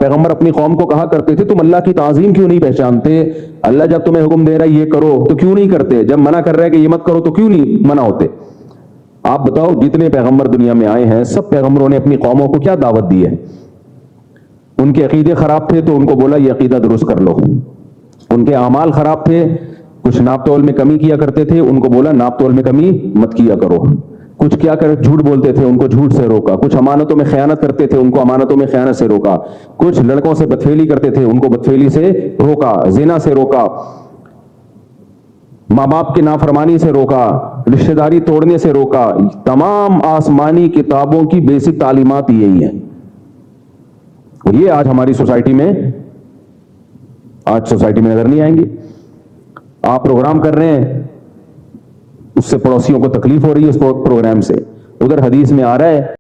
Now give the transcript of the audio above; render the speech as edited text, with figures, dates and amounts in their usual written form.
पैगंबर अपनी कौम को कहा करते थे, तुम अल्लाह की ताजीम क्यों नहीं पहचानते? अल्लाह जब तुम्हें हुक्म दे रहा है ये करो तो क्यों नहीं करते? जब मना कर रहा है कि ये मत करो तो क्यों नहीं मना होते? आप बताओ, जितने पैगंबर दुनिया में आए हैं सब पैगंबरों ने अपनी कौमों को क्या दावत दी है? उनके अकीदे खराब थे तो उनको बोला ये अकीदा दुरुस्त कर लो। उनके अमाल खराब थे, कुछ नाप तोल में कमी किया करते थे, उनको बोला नाप तोल में कमी मत किया करो। कुछ क्या कर झूठ बोलते थे, उनको झूठ से रोका। कुछ अमानतों में खयानत करते थे, उनको अमानतों में खयानत से रोका। कुछ लड़कों से बदफेली करते थे, उनको बदफेली से रोका, जिना से रोका, माँ बाप की नाफरमानी से रोका, रिश्तेदारी तोड़ने से रोका। तमाम आसमानी किताबों की बेसिक तालीमात यही है। और ये आज हमारी सोसाइटी में नजर नहीं आएंगी। आप प्रोग्राम कर रहे हैं, उससे पड़ोसियों को तकलीफ हो रही है उस प्रोग्राम से। उधर हदीस में आ रहा है